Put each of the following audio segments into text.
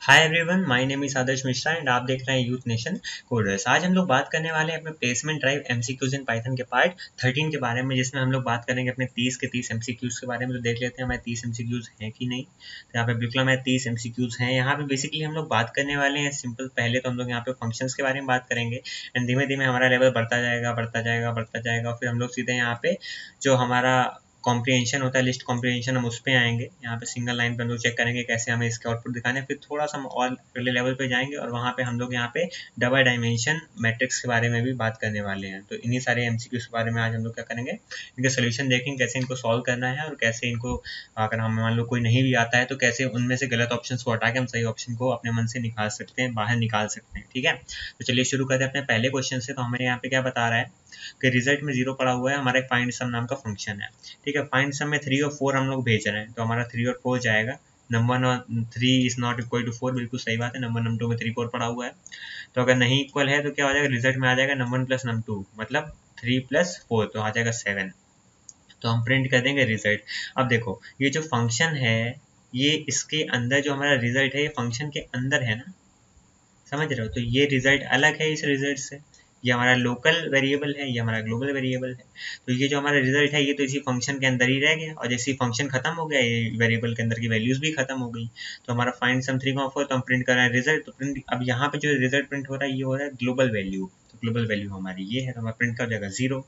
Hi everyone, my name is Adarsh Mishra and आप देख रहे हैं यूथ नेशन कोडर्स। आज हम लोग बात करने वाले हैं अपने placement drive MCQs in Python के पार्ट 13 के बारे में, जिसमें हम लोग बात करेंगे अपने 30 के 30 एमसीक्यूज के बारे में। तो देख लेते हैं हमारे 30 एमसीक्यूज हैं कि नहीं। तो यहाँ पे बिल्कुल हमारे 30 एमसीक्यूज हैं। यहाँ पे बेसिकली हम लोग बात करने वाले हैं सिंपल। पहले तो हम लोग यहाँ पे फंक्शंस के बारे में बात करेंगे एंड धीमे धीमे हमारा लेवल बढ़ता जाएगा बढ़ता जाएगा बढ़ता जाएगा। फिर हम लोग सीधे यहाँ पे जो हमारा कॉम्प्रिहेंशन होता है, लिस्ट कॉम्प्रिहेंशन, हम उस पे आएंगे। यहाँ पे सिंगल लाइन पे हम लोग चेक करेंगे कैसे हमें इसके आउटपुट दिखाने हैं। फिर थोड़ा सा हम और अगले लेवल पे जाएंगे और वहाँ पे हम लोग यहाँ पे डबल डायमेंशन मैट्रिक्स के बारे में भी बात करने वाले हैं। तो इन्हीं सारे एमसीक्यूज के बारे में आज हम लोग क्या करेंगे, इनके सोल्यूशन देखेंगे, कैसे इनको सॉल्व करना है और कैसे इनको, अगर हम मान लो कोई नहीं भी आता है तो कैसे उनमें से गलत ऑप्शन को हटा के हम सही ऑप्शन को अपने मन से निकाल सकते हैं, बाहर निकाल सकते हैं। ठीक है, तो चलिए शुरू करते हैं अपने पहले क्वेश्चन से। तो हमें यहाँ पे क्या बता रहा है कि रिजल्ट में 0 पड़ा हुआ है, हमारा फाइंड सम नाम का फंक्शन है। ठीक है, फाइंड सम में 3 और 4 हम लोग भेज रहे हैं, तो हमारा 3 और 4 जाएगा। Number 3 is not equal to 4, बिल्कुल सही बात है। नंबर 2 में 3 4 पड़ा हुआ है, तो अगर नहीं इक्वल है तो क्या हो जाएगा, रिजल्ट में आ जाएगा नंबर प्लस नंबर 2, मतलब 3 प्लस 4, तो आ जाएगा 7। तो हम प्रिंट कर देंगे रिजल्ट। अब देखो, ये जो फंक्शन है, ये इसके अंदर जो हमारा रिजल्ट है, ये फंक्शन के अंदर है ना, समझ रहे हो। तो ये रिजल्ट अलग है इस रिजल्ट से। ये हमारा लोकल वेरिएबल है, ये हमारा ग्लोबल वेरिएबल है। तो ये जो हमारा रिजल्ट है, ये तो इसी फंक्शन के अंदर ही रह गया, और जैसे फंक्शन खत्म हो गया, ये वेरिएबल के अंदर की वैल्यूज भी खत्म हो गई। तो हमारा फाइंड सम 3,4, तो हम प्रिंट कर रहे हैं रिजल्ट। तो प्रिंट, अब यहाँ पे जो रिजल्ट प्रिंट हो रहा है, ये हो रहा है ग्लोबल वैल्यू। तो ग्लोबल वैल्यू हमारी ये है, तो हमारा प्रिंट कर जाएगा 0।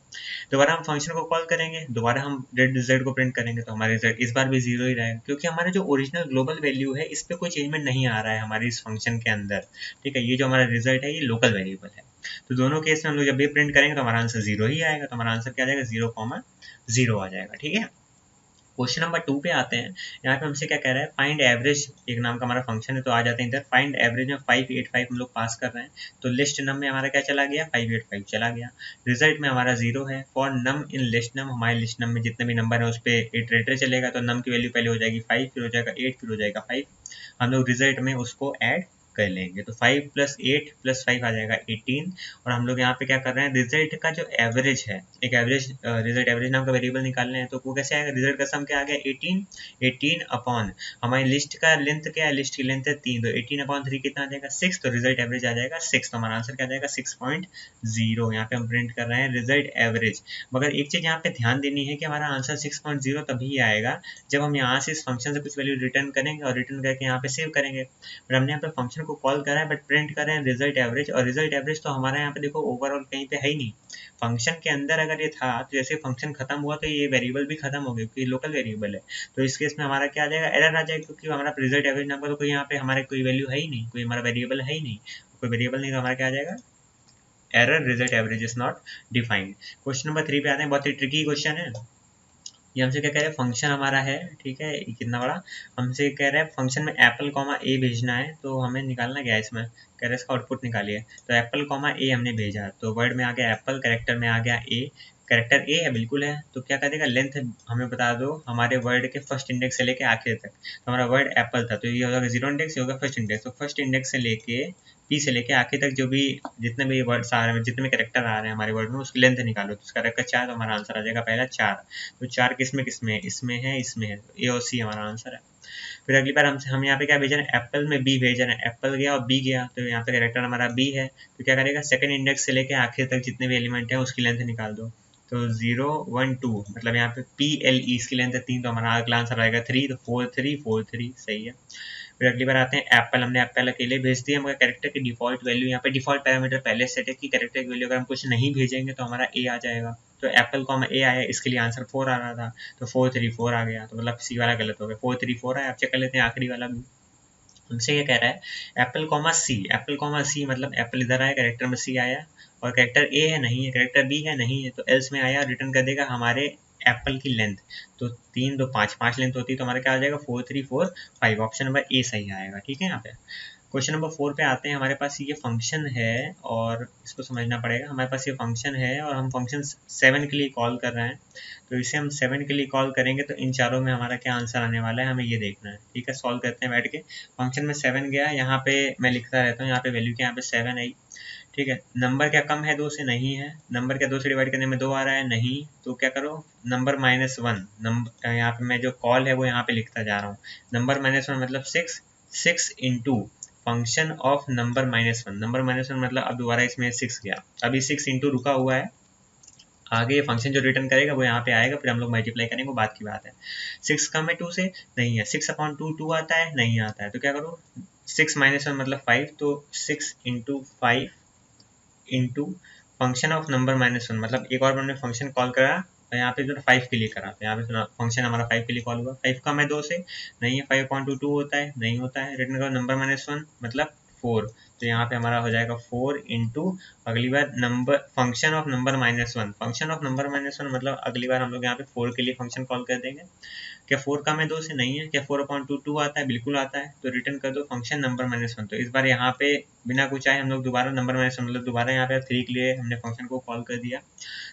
दोबारा हम फंक्शन को कॉल करेंगे, दोबारा हम रिजल्ट को प्रिंट करेंगे, तो हमारा रिजल्ट इस बार भी 0 ही रहेगा, क्योंकि हमारा जो ओरिजिनल ग्लोबल वैल्यू है, इस पर कोई चेंजमेंट नहीं आ रहा है हमारे इस फंक्शन के अंदर। ठीक है, ये जो हमारा रिजल्ट है, ये लोकल वेरिएबल है। तो दोनों केस में हम लोग जब भी प्रिंट करेंगे तो हमारा आंसर 0 ही आएगा। तो हमारा आंसर क्या आ जाएगा, 0,0 आ जाएगा। ठीक है, क्वेश्चन नंबर 2 पे आते हैं। यहाँ पे हमसे क्या कह रहा है, फाइंड एवरेज एक नाम का हमारा फंक्शन है। तो आ जाते हैं इधर, फाइंड एवरेज में 585 हम लोग पास कर रहे हैं। तो लिस्ट नम में हमारा क्या चला गया, 585 चला गया। रिजल्ट में हमारा 0 है। फॉर नम इन लिस्ट नम, हमारे लिस्ट नम में जितने भी नंबर है उस पर इटरेटर चलेगा। तो नम की वैल्यू पहले हो जाएगी 5, फिर हो जाएगा 8, फिर हो जाएगा 5। हम लोग रिजल्ट में उसको ऐड कर लेंगे, तो 5 प्लस 8 प्लस 5 आ जाएगा 18। और हम लोग यहाँ पे क्या कर रहे हैं, रिजल्ट का जो एवरेज है, एक एवरेज रिजल्ट एवरेज नाम का वेरिएबल निकाल रहे हैं। तो वो कैसे आएगा, रिजल्ट का सम क्या आ गया 18 अपॉन हमारी लिस्ट का लेंथ क्या है, लिस्ट की लेंथ है 3, तो 18/3 कितना आ जाएगा 6। तो रिजल्ट एवरेज आ जाएगा 6। तो हमारा आंसर क्या आ जाएगा 6.0। यहाँ पे हम प्रिंट कर रहे हैं रिजल्ट एवरेज। मगर एक चीज यहाँ पे ध्यान देनी है कि हमारा आंसर 6.0 तभी आएगा जब हम यहाँ से इस फंक्शन से कुछ वैल्यू रिटर्न करेंगे और रिटर्न करके यहाँ पे सेव करेंगे। बट हमने यहाँ पे फंक्शन को कॉल करा है, बट प्रिंट कर रहे हैं रिजल्ट एवरेज। और रिजल्ट एवरेज तो हमारा यहाँ पे देखो ओवरऑल कहीं पे है ही नहीं। फंक्शन के अंदर अगर ये था, तो जैसे फंक्शन खत्म हुआ तो ये वेरिएबल भी खत्म हो गया, क्योंकि लोकल वेरिएबल है। तो इस केस में हमारा क्या आ जाएगा, एरर आ जाएगा, क्योंकि हमारा रिजल्ट एवरेज नाम का तो कोई यहाँ पे हमारे कोई वैल्यू है ही नहीं, कोई हमारा वेरिएबल है ही नहीं। कोई वेरिएबल नहीं, तो हमारा क्या आ जाएगा, error, result average is not defined. Question number 3 पे आते हैं, बहुत ही ट्रिकी क्वेश्चन है। ये हमसे क्या कह रहे हैं, फंक्शन हमारा है, ठीक है, ये कितना बड़ा। हमसे कह रहे हैं फंक्शन में एप्पल कॉमा ए भेजना है। तो हमें निकालना क्या है, इसमें कह रहे हैं इसका आउटपुट निकालिए। तो एप्पल कॉमा ए हमने भेजा, तो वर्ड में आ गया एप्पल, कैरेक्टर में आ गया ए। कैरेक्टर ए है, बिल्कुल है, तो क्या करेगा, लेंथ हमें बता दो हमारे वर्ड के फर्स्ट इंडेक्स से लेके आखिर तक। तो हमारा वर्ड एप्पल था, तो ये होगा 0 इंडेक्स, ये होगा फर्स्ट इंडेक्स। तो फर्स्ट इंडेक्स से लेके पी से लेके आखिर तक जो भी जितने भी वर्ड्स आ रहे हैं, जितने भी कैरेक्टर आ रहे हैं हमारे वर्ड में, उसकी लेंथ निकालो। तो उसका रखा 4, तो हमारा आंसर आ जाएगा पहला 4। तो 4 किस में है, इसमें है, इसमें है, ए और सी हमारा आंसर है। फिर अगली बार हम यहाँ पे क्या भेज रहे हैं, एप्पल में बी भेज रहे हैं। एप्पल गया और बी गया, तो यहाँ पे कैरेक्टर हमारा बी है, तो क्या करेगा, सेकंड इंडेक्स से लेके आखिर तक जितने भी एलिमेंट है उसकी लेंथ निकाल दो। तो 0 1 2, मतलब यहाँ पे पी एल ई इसकी लेंथ है 3, तो हमारा अगला आंसर आएगा 3। तो 4 3 4 3 सही है। फिर अगली बार आते हैं एप्पल, हमने एप्पल अकेले भेज दिया, मगर कैरेक्टर की डिफॉल्ट वैल्यू, यहाँ पे डिफॉल्ट पैरामीटर पहले सेट है कि कैरेक्टर की वैल्यू अगर हम कुछ नहीं भेजेंगे तो हमारा ए आ जाएगा। तो एप्पल को हम ए आया, इसके लिए आंसर 4 आ रहा था, तो 4 3 4 आ गया, तो मतलब सी वाला गलत हो गया, 4 3 4 आया। आप चेक कर लेते हैं आखिरी वाला भी। हमसे ये कह रहा है एप्पल कॉमा सी, एप्पल कॉमा सी मतलब एप्पल इधर आया, कैरेक्टर में सी आया, और कैरेक्टर ए है नहीं है, कैरेक्टर बी है नहीं है, तो एल्स में आया, रिटर्न कर देगा हमारे एप्पल की लेंथ। तो 3 2 5 5 लेंथ होती है, तो हमारा क्या आ जाएगा 4 3 4 5। ऑप्शन नंबर ए सही आएगा। ठीक है, यहाँ पे क्वेश्चन नंबर 4 पे आते हैं। हमारे पास ये फंक्शन है और इसको समझना पड़ेगा। हमारे पास ये फंक्शन है और हम फंक्शन 7 के लिए कॉल कर रहे हैं। तो इसे हम 7 के लिए कॉल करेंगे, तो इन चारों में हमारा क्या आंसर आने वाला है, हमें ये देखना है। ठीक है, सॉल्व करते हैं बैठ के। फंक्शन में 7 गया, यहाँ पे मैं लिखता रहता हूँ, यहाँ पे वैल्यू क्या, यहाँ पे 7 आई। ठीक है, नंबर क्या कम है 2 से, नहीं है। नंबर क्या 2 से डिवाइड करने में 2 आ रहा है, नहीं। तो क्या करो, नंबर -1, नंबर यहाँ पे मैं जो कॉल है वो यहाँ पे लिखता जा रहा हूँ। नंबर -1 मतलब 6 6 into function of number -1। Number -1 मतलब अब दोबारा इसमें 6 गया, अभी 6 इंटू रुका हुआ है, आगे फंक्शन जो रिटर्न करेगा वो यहाँ पे आएगा, फिर हम लोग मल्टीप्लाई करेंगे, वो बात की बात है। 6 कम है 2 से, नहीं है। 6/2 2 आता है, नहीं आता है, तो क्या करो 6 -1 मतलब 5, तो 6 into 5 into function of number -1 मतलब एक और हमने फंक्शन कॉल करा, तो यहाँ पे जो 5 के लिए करा, तो यहाँ पे फंक्शन हमारा 5 के लिए कॉल हुआ। 5 कम है 2 से, नहीं है। 5/2 2 होता है, नहीं होता है। रिटर्न करो नंबर -1 मतलब 4, तो यहाँ पे हमारा हो जाएगा 4 इंटू अगली बार number function of number -1। Function of number -1 मतलब अगली बार हम लोग यहाँ पे 4 के लिए फंक्शन कॉल कर देंगे। क्या 4 कम है 2 से, नहीं है। क्या 4/2 2 आता है, बिल्कुल आता है, तो रिटर्न कर दो फंक्शन नंबर -1। तो इस बार यहाँ पे बिना कुछ आए हम लोग दोबारा नंबर -1 मतलब दोबारा यहाँ पे 3 के लिए हमने फंक्शन को कॉल कर दिया।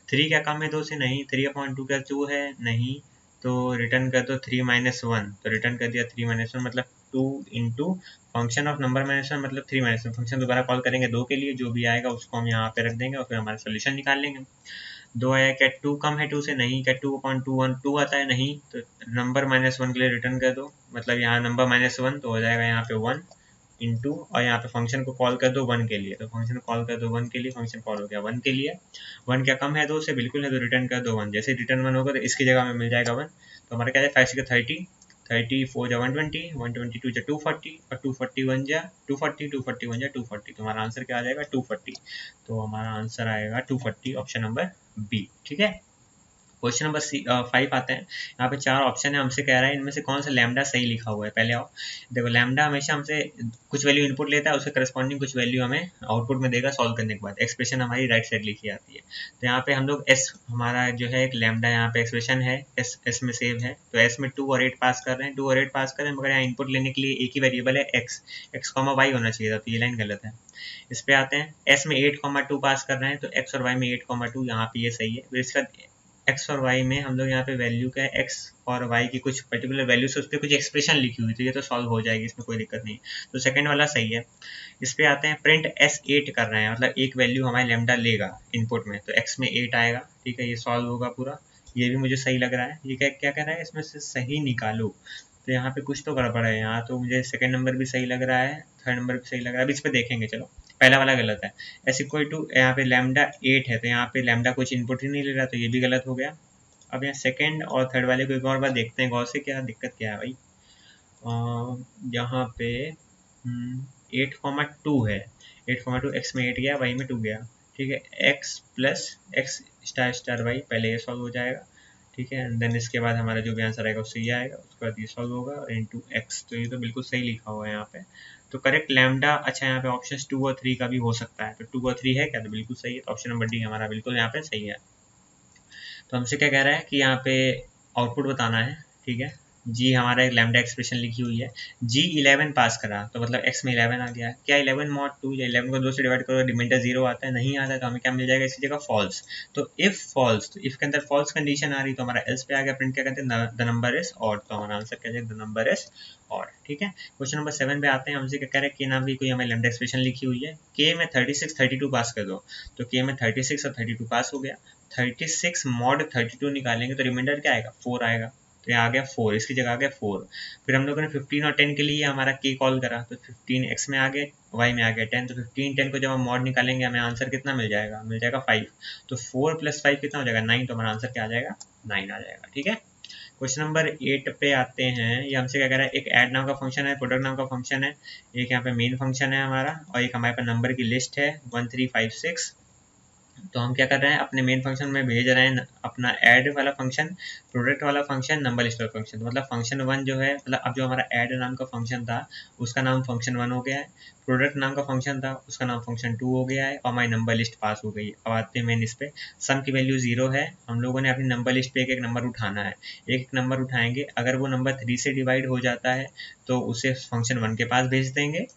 3 क्या कम है 2 से, नहीं। 3/2 क्या 2 है, नहीं, तो रिटर्न कर दो 3 -1। तो रिटर्न कर दिया 3 -1 मतलब 2 इंटू फंक्शन ऑफ नंबर -1 मतलब 3 -1। फंक्शन दोबारा कॉल करेंगे 2 के लिए, जो भी आएगा उसको हम यहाँ पे रख देंगे और फिर हमारा सोल्यूशन निकाल लेंगे। 2 आया, क्या 2 कम है 2 से, नहीं। क्या 2/2 2 आता है, नहीं, तो नंबर -1 के लिए रिटर्न कर दो, मतलब यहाँ नंबर -1 तो हो जाएगा यहाँ पे 1 इंटू, और यहाँ पे फंक्शन को कॉल कर दो 1 के लिए, तो फंक्शन कॉल कर दो 1 के लिए, फंक्शन कॉल हो गया 1 के लिए। 1 क्या कम है 2 से, बिल्कुल है, तो रिटर्न कर दो 1। जैसे रिटर्न 1 होगा तो इसकी जगह में मिल जाएगा 1, तो हमारा क्या है 5 6 30, 34 जा 120, 122 जा 240, और 241 जा 240, 241 जा 240, तो हमारा आंसर क्या आ जाएगा 240। तो हमारा आंसर आएगा 240, ऑप्शन नंबर बी। ठीक है, क्वेश्चन नंबर 5 आते हैं। यहाँ पे 4 ऑप्शन है, हमसे कह रहा है इनमें से कौन सा लैम्डा सही लिखा हुआ है। पहले आओ देखो, लैम्डा हमेशा हमसे कुछ वैल्यू इनपुट लेता है, उसके करस्पॉन्डिंग कुछ वैल्यू हमें आउटपुट में देगा सॉल्व करने के बाद। एक्सप्रेशन हमारी राइट साइड लिखी आती है, तो यहाँ पे हम लोग एस, हमारा जो है एक लैम्डा यहाँ पे एक्सप्रेशन है, एस में सेव है, तो एस में 2 और 8 पास कर रहे हैं, 2 और 8 पास कर रहे हैं, मगर यहाँ इनपुट लेने के लिए एक ही वेरिएबल है एक्स कॉमा वाई होना चाहिए था, तो ये लाइन गलत है। इस पे आते हैं, एस में 8,2 पास कर रहे हैं, तो एक्स और वाई में 8,2 यहाँ पे ये सही है। फिर इसका एक्स और वाई में हम लोग यहाँ पे वैल्यू क्या है, एक्स और वाई की कुछ पर्टिकुलर वैल्यू से उस पर कुछ एक्सप्रेशन लिखी हुई, तो ये तो सॉल्व हो जाएगी, इसमें कोई दिक्कत नहीं। तो सेकंड वाला सही है। इस पे आते हैं, प्रिंट S8 कर रहे हैं, मतलब एक वैल्यू हमारे लेमडा लेगा इनपुट में, तो x में 8 आएगा। ठीक है, ये सॉल्व होगा पूरा, ये भी मुझे सही लग रहा है। ये क्या क्या कह रहा है, इसमें से सही निकालो, तो यहाँ पे कुछ तो गड़बड़ है। यहाँ तो मुझे सेकंड नंबर भी सही लग रहा है, थर्ड नंबर भी सही लग रहा है, अब इस पे देखेंगे। चलो, पहला वाला गलत है। एस इक्वल टू यहाँ पे लैम्डा 8 है, तो यहाँ पे लैम्डा कुछ इनपुट ही नहीं ले रहा, तो ये भी गलत हो गया। अब यहाँ सेकंड और थर्ड वाले को एक और बार देखते हैं गौर से, क्या दिक्कत क्या है भाई। यहाँ पे 8,2 है, 8,2 एक्स में 8 गया, वाई में 2 गया। ठीक है, x plus x star star y, पहले ये सॉल्व हो जाएगा। ठीक है, देन इसके बाद हमारा जो भी आंसर आएगा उससे ये आएगा, उसके बाद ये सॉल्व होगा और इंटू एक्स, तो ये तो बिल्कुल सही लिखा हुआ है यहाँ पे। तो करेक्ट लैम्डा, अच्छा यहाँ पे ऑप्शन 2 और 3 का भी हो सकता है, तो 2 और 3 है क्या, तो बिल्कुल सही है, तो ऑप्शन नंबर डी हमारा बिल्कुल यहाँ पे सही है। तो हमसे क्या कह रहा है कि यहाँ पे आउटपुट बताना है। ठीक है, जी हमारा एक लैम्डा एक्सप्रेशन लिखी हुई है, जी 11 पास करा, तो मतलब x में 11 आ गया। क्या 11 mod 2 या 11 को 2 से डिवाइड करो, रिमाइंडर 0 आता है, नहीं आता है, तो हमें क्या मिल जाएगा इसी जगह फॉल्स। तो इफ फॉल्स, तो इफ के अंदर फॉल्स कंडीशन आ रही, तो हमारा एल्स पे आ गया, प्रिंट क्या कहते हैं, द नंबर इज ऑड, तो हमारा आंसर क्या है, द नंबर इज ऑड। ठीक है, क्वेश्चन नंबर 7 पे आते हैं। हमसे क्या कह रहे हैं, के नाम की कोई हमें लैम्डा एक्सप्रेशन लिखी हुई है, के में 36 32 पास कर दो, तो के में 36 और 32 पास हो गया। 36 mod 32 निकालेंगे तो रिमाइंडर क्या आएगा, 4 आएगा, तो यहाँ आ गया 4, इसकी जगह आ गया 4। फिर हम लोगों ने 15 और 10 के लिए हमारा के कॉल करा, तो 15 x में आ गए, y में आ गया 10, तो 15 10 को जब हम मॉड निकालेंगे हमें आंसर कितना मिल जाएगा, मिल जाएगा 5। तो 4 + 5 कितना हो जाएगा, 9, तो हमारा आंसर क्या आ जाएगा, 9 आ जाएगा। ठीक है, क्वेश्चन नंबर 8 पे आते हैं। ये हमसे क्या कह रहा है, एक ऐड नाम का फंक्शन है, प्रोडक्ट नाम का फंक्शन है, एक यहाँ पे मेन फंक्शन है हमारा, और एक हमारे पास नंबर की लिस्ट है 1356। तो हम क्या कर रहे हैं, अपने मेन फंक्शन में भेज रहे हैं अपना ऐड वाला फंक्शन, प्रोडक्ट वाला फंक्शन, नंबर लिस्ट वाला फंक्शन। तो मतलब फंक्शन 1 जो है, मतलब अब जो हमारा ऐड नाम का फंक्शन था उसका नाम फंक्शन 1 हो गया है, प्रोडक्ट नाम का फंक्शन था उसका नाम फंक्शन 2 हो गया है, और हमारी नंबर लिस्ट पास हो गई है। अब आते हैं मेन इस पे, सम की वैल्यू 0 है, हम लोगों ने अपनी नंबर लिस्ट पे एक एक नंबर उठाना है, एक एक नंबर उठाएंगे, अगर वो नंबर 3 से डिवाइड हो जाता है तो उसे फंक्शन 1 के पास भेज देंगे,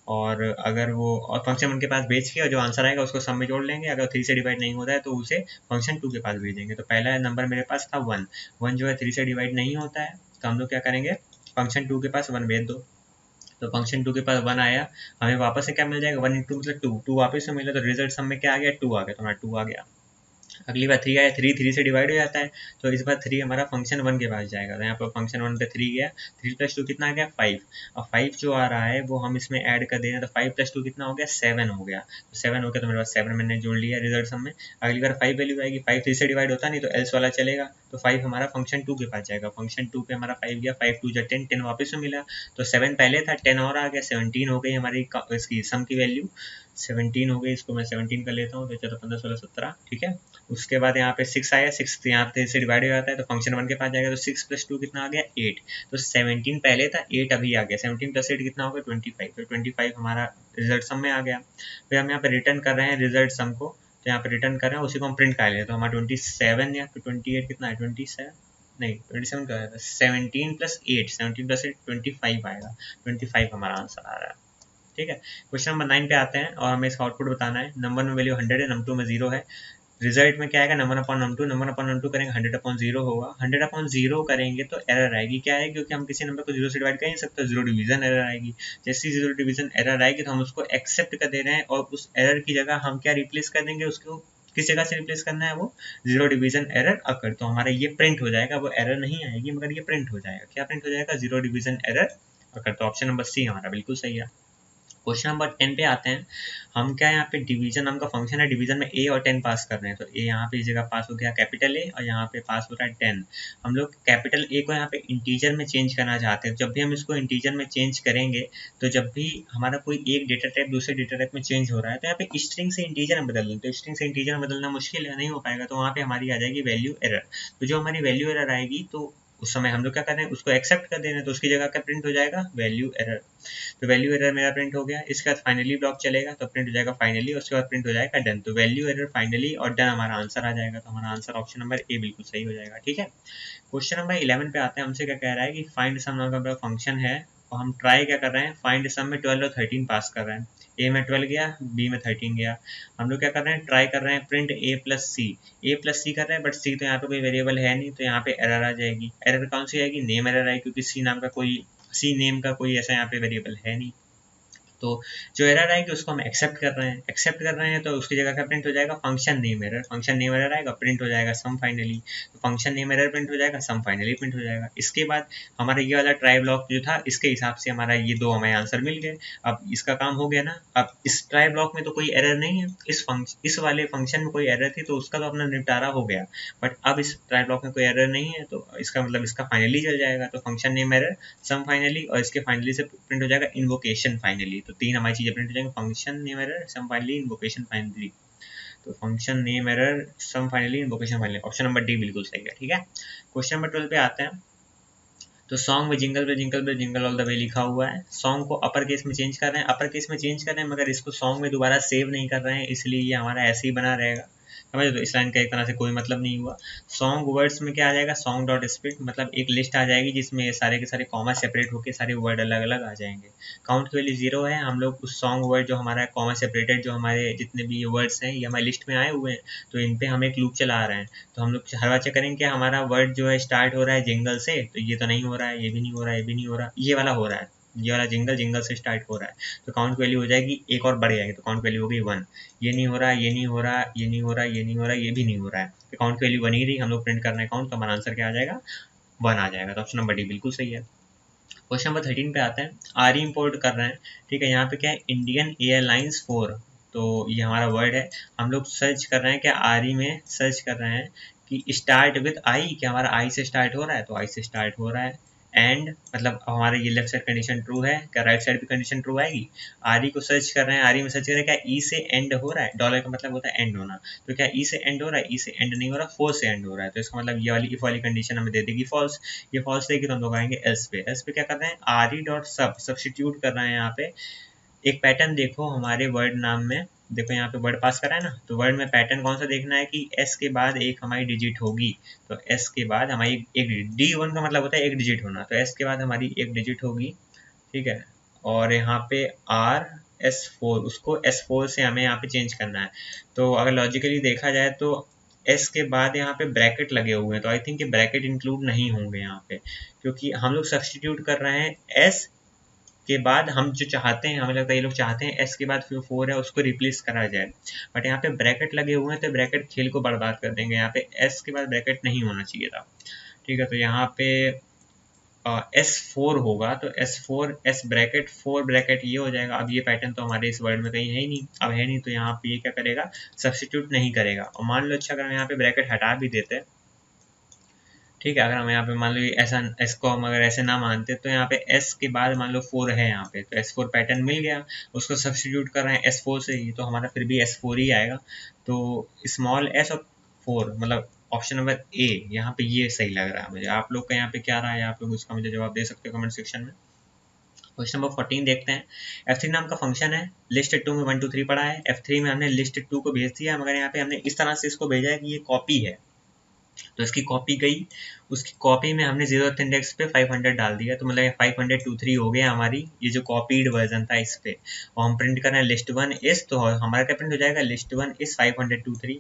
और अगर वो और फंक्शन 1 के पास भेज के और जो आंसर आएगा उसको सम में जोड़ लेंगे, अगर 3 से डिवाइड नहीं होता है तो उसे फंक्शन 2 के पास भेजेंगे। तो पहला नंबर मेरे पास था 1, 1 जो है 3 से डिवाइड नहीं होता है, तो हम लोग क्या करेंगे, फंक्शन 2 के पास 1 भेज दो, तो फंक्शन 2 के पास 1 आया, हमें वापस से क्या मिल जाएगा, 1 × 2 मतलब 2 वापस से मिला, तो रिजल्ट सम में क्या आ गया, 2 आ गया, तो हमारा 2 आ गया। अगली बार 3 आया, 3 से डिवाइड हो जाता है, तो इस बार 3 हमारा फंक्शन 1 के पास जाएगा, तो यहाँ पर फंक्शन 1 पे 3 गया, 3 + 2 कितना आ गया 5। और 5 जो आ रहा है वो हम इसमें ऐड कर दे रहे हैं, तो 5 + 2 कितना हो गया 7 हो गया, तो 7 हो गया, तो मेरे पास 7 मैंने जोड़ लिया रिजल्ट सम में। अगली बार 5 वैल्यू आएगी, 5 3 से डिवाइड होता नहीं तो एल्स वाला चलेगा, तो 5 हमारा फंक्शन 2 के पास जाएगा, फंक्शन 2 पे हमारा 5 गया, 5 2 10, 10 वापस में मिला, तो 7 पहले था, 10 और आ गया, 17 हो गई हमारी इसकी सम की वैल्यू, 17 हो गई, इसको मैं 17 कर लेता हूँ, तो 14 15 16 17, ठीक है। उसके बाद यहाँ पे 6 आया, 6 यहाँ पे से डिवाइड हो जाता है, तो फंक्शन 1 के पास जाएगा, तो 6 + 2 कितना आ गया 8, तो 17 पहले था, 8 अभी आ गया, 17 + 8 कितना हो गया 25, तो 25 हमारा रिजल्ट सम में आ गया। फिर हम यहाँ पे रिटर्न कर रहे हैं रिजल्ट सम को, तो यहाँ पे रिटर्न कर रहे हैं, उसी को हम प्रिंट कर लेते हैं, तो हमारा 27 या 28 कितना है 27 नहीं 27 का है, 17 + 8 25 आएगा, 25 हमारा आंसर आ रहा है, ठीक है। क्वेश्चन नंबर 9 पे आते हैं और हमें इसका आउटपुट बताना है। नंबर में वैल्यू 100 है, नंबर 2 में 0 है, रिजल्ट में क्या आएगा नंबर अपॉन नंबर 2 करेंगे 100/0 होगा, 100/0 करेंगे तो एरर आएगी, क्या है क्योंकि हम किसी नंबर को 0 से डिवाइड कर नहीं सकते, 0 डिवीजन एरर आएगी। जैसे 0 डिवीजन एरर आएगी तो हम उसको एक्सेप्ट कर दे रहे हैं, और उस एरर की जगह हम क्या रिप्लेस कर देंगे, उसको किस जगह से रिप्लेस करना है, वो 0 डिवीजन एरर अकर, तो हमारा ये प्रिंट हो जाएगा, वो एरर नहीं आएगी मगर ये प्रिंट हो जाएगा, क्या प्रिंट हो जाएगा 0 डिवीजन एरर अकर, तो ऑप्शन नंबर सी हमारा बिल्कुल सही है। क्वेश्चन नंबर 10 पे आते हैं। हम क्या यहाँ पे डिवीजन नाम का फंक्शन है, डिवीजन में a और 10 पास कर रहे हैं, तो a यहाँ पे इस जगह पास हो गया कैपिटल A और यहाँ पे पास हो रहा है 10। हम लोग कैपिटल A को यहाँ पे इंटीजर में चेंज करना चाहते हैं, जब भी हम इसको इंटीजर में चेंज करेंगे, तो जब भी हमारा कोई एक डेटा टाइप दूसरे डेटा टाइप में चेंज हो रहा है, तो यहाँ पे स्ट्रिंग से इंटीजर में बदल दें, तो स्ट्रिंग से इंटीजर में बदलना मुश्किल है, नहीं हो पाएगा, तो वहाँ पे हमारी आ जाएगी वैल्यू एरर। तो जो हमारी वैल्यू एरर आएगी, तो उस समय हम लोग क्या कर रहे हैं, उसको एक्सेप्ट कर दे रहे हैं, तो उसकी जगह क्या प्रिंट हो जाएगा वैल्यू एरर, तो वैल्यू एरर मेरा प्रिंट हो गया। इसके बाद फाइनली ब्लॉक चलेगा, तो प्रिंट हो जाएगा फाइनली, उसके बाद प्रिंट हो जाएगा डन, तो वैल्यू एरर फाइनली और डन हमारा आंसर आ जाएगा, तो हमारा आंसर ऑप्शन नंबर ए बिल्कुल सही हो जाएगा, ठीक है। क्वेश्चन नंबर 11 पे आते हैं। हमसे क्या कह रहा है कि फाइंड सम नाम का फंक्शन है, और हम ट्राई क्या कर रहे हैं, फाइंड सम में 12 और 13 पास कर रहे हैं, ए में 12 गया, बी में 13 गया। हम लोग क्या कर रहे हैं, ट्राई कर रहे हैं प्रिंट ए प्लस सी कर रहे हैं, बट सी तो यहाँ पे कोई वेरिएबल है नहीं, तो यहाँ पे एरर आ जाएगी। एरर कौन सी आएगी, नेम एरर आएगी, क्योंकि सी नेम का कोई ऐसा यहाँ पे वेरिएबल है नहीं। तो जो एरर आएगी उसको हम एक्सेप्ट कर रहे हैं, तो उसकी जगह क्या प्रिंट हो जाएगा फंक्शन नेम एरर आएगा, प्रिंट हो जाएगा सम फाइनली, तो फंक्शन नेम एरर प्रिंट हो जाएगा, सम फाइनली प्रिंट हो जाएगा। इसके बाद हमारा ये वाला ट्राई ब्लॉक जो था, इसके हिसाब से हमारा ये दो हमें आंसर मिल गए। अब इसका काम हो गया ना। अब इस ट्राई ब्लॉक में तो कोई एरर नहीं है, इस वाले फंक्शन में कोई एरर थी, तो उसका तो अपना निपटारा हो गया, बट अब इस ट्राई ब्लॉक में कोई एरर नहीं है, तो इसका मतलब इसका फाइनली चल जाएगा, तो function name error, sum finally, और इसके फाइनली से प्रिंट हो जाएगा इन्वोकेशन फाइनली, तो तीन हमारी चीजें प्रिंट हो जाएंगे, function name error, sum finally, invocation finally. तो function name error, sum finally, invocation finally, option number D बिल्कुल सही है, ठीक है। क्वेश्चन नंबर 12 पे आते हैं। तो सॉन्ग में जिंगल ऑल द वे लिखा हुआ है, सॉन्ग को अपर केस में चेंज कर रहे हैं, मगर इसको सॉन्ग में दोबारा सेव नहीं कर रहे हैं, इसलिए ये हमारा ऐसे ही बना रहेगा, समझ लो। इस लाइन का एक तरह से कोई मतलब नहीं हुआ। सॉन्ग वर्ड्स में क्या आ जाएगा, सॉन्ग डॉट स्प्लिट, मतलब एक लिस्ट आ जाएगी जिसमें सारे के सारे कॉमा सेपरेट होकर सारे वर्ड अलग अलग आ जाएंगे। काउंट की वैल्यू 0 है, हम लोग उस सॉन्ग वर्ड जो हमारा कॉमा सेपरेटेड, जो हमारे जितने भी वर्ड्स हैं ये हमारी लिस्ट में आए हुए हैं, तो इन पे हम एक लूप चला रहे हैं। तो हम लोग हर बार चेक करेंगे कि हमारा वर्ड जो है स्टार्ट हो रहा है जिंगल से, तो ये तो नहीं हो रहा है, ये भी नहीं हो रहा है, ये भी नहीं हो रहा, ये वाला हो रहा है, ये वाला जिंगल से स्टार्ट हो रहा है, तो काउंट वैल्यू हो जाएगी एक और बढ़ जाएगी, तो काउंट वैल्यू हो गई 1। ये नहीं हो रहा, ये नहीं हो रहा, ये नहीं हो रहा, ये नहीं हो रहा, ये भी नहीं हो रहा है, तो काउंट वैल्यू 1 ही रही, हम लोग प्रिंट करना है काउंट, तो हमारा आंसर क्या आ जाएगा 1 आ जाएगा, तो ऑप्शन नंबर डी बिल्कुल सही है। क्वेश्चन नंबर 13 पे आते हैं। आर इंपोर्ट कर रहे हैं, ठीक है। यहाँ पे क्या है, इंडियन एयरलाइंस 4, तो ये हमारा वर्ड है। हम लोग सर्च कर रहे हैं, क्या आर में सर्च कर रहे हैं कि स्टार्ट विद आई, क्या हमारा आई से स्टार्ट हो रहा है, तो आई से स्टार्ट हो रहा है। एंड मतलब हमारे ये लेफ्ट साइड कंडीशन ट्रू है, क्या राइट साइड भी कंडीशन ट्रू आएगी। आर को सर्च कर रहे हैं, आर में सर्च कर रहे हैं, क्या ई से एंड हो रहा है, डॉलर का मतलब होता है एंड होना, तो क्या ई से एंड हो रहा है, ई से एंड नहीं हो रहा, 4 से एंड हो रहा है, तो इसका मतलब ये वाली इफ वाली कंडीशन हमें दे देगी फॉल्स। ये फॉल्स देगी तो हम लोग आएंगे एल्स पे। एल्स पे क्या कर रहे हैं, आर ई डॉट सब सब्सटीट्यूट कर रहे हैं। यहाँ पे एक पैटर्न देखो हमारे वर्ड नाम में, देखो यहाँ पे वर्ड पास करा है ना, तो वर्ड में पैटर्न कौन सा देखना है कि एस के बाद एक हमारी डिजिट होगी, तो एस के बाद हमारी एक D1 का मतलब होता है एक डिजिट होना, तो एस के बाद हमारी एक डिजिट होगी, ठीक है। और यहाँ पे R S4, उसको S4 से हमें यहाँ पे चेंज करना है। तो अगर लॉजिकली देखा जाए तो एस के बाद यहाँ पे ब्रैकेट लगे हुए हैं, तो आई थिंक ये ब्रैकेट इंक्लूड नहीं होंगे यहाँ पे, क्योंकि हम लोग सब्सटीट्यूट कर रहे हैं एस के बाद हम जो चाहते हैं, हमें लगता है ये लोग चाहते हैं s के बाद जो 4 है उसको रिप्लेस करा जाए, बट यहाँ पे ब्रैकेट लगे हुए हैं तो ब्रैकेट खेल को बर्बाद कर देंगे। यहाँ पे s के बाद ब्रैकेट नहीं होना चाहिए था, ठीक है। तो यहाँ पे S4 होगा, तो S4 S ब्रैकेट 4 ब्रैकेट ये हो जाएगा। अब ये पैटर्न तो हमारे इस वर्ड में कहीं है ही नहीं, अब है नहीं, तो यहाँ पे ये क्या करेगा, सब्स्टिट्यूट नहीं करेगा। और मान लो अच्छा अगर हम यहाँ पे ब्रैकेट हटा भी देते हैं, ठीक है, अगर हम यहाँ पे मान लो ऐसा S को हम अगर ऐसे ना मानते तो यहाँ पे S के बाद मान लो 4 है यहाँ पे, तो S4 पैटर्न मिल गया, उसको सब्स्टिट्यूट कर रहे हैं S4 से ही, तो हमारा फिर भी S4 ही आएगा। तो स्मॉल s और 4 मतलब ऑप्शन नंबर ए यहाँ पे ये सही लग रहा है मुझे। आप लोग का यहाँ पे क्या रहा है, आप लोग उसका मुझे जवाब दे सकते हो कमेंट सेक्शन में। क्वेश्चन नंबर 14 देखते हैं। F3 नाम का फंक्शन है, लिस्ट 2 में 1 2 3 पढ़ा है, F3 में हमने लिस्ट 2 को भेज दिया, मगर यहाँ पे हमने इस तरह से इसको भेजा है कि ये कॉपी है, तो इसकी कॉपी गई, उसकी कॉपी में हमने 0th इंडेक्स पे 500 डाल दिया, तो मतलब 523 हो गया हमारी ये जो कॉपीड वर्जन था इस पे। और हम प्रिंट कर रहे हैं लिस्ट 1 इस, तो हमारा क्या प्रिंट हो जाएगा, लिस्ट 1 इस 523।